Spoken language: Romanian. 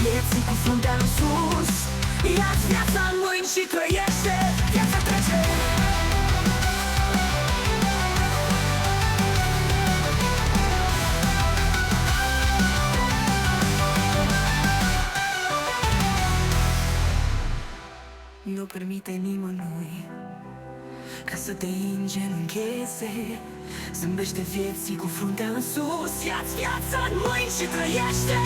vieții cu fruntea în sus. Ia-ți viața în mâini și trăiește, viața trece. Nu permite nimănui ca să te îngenuncheze. Zâmbește vieții cu fruntea în sus. Ia-ți viața în mâini și trăiește.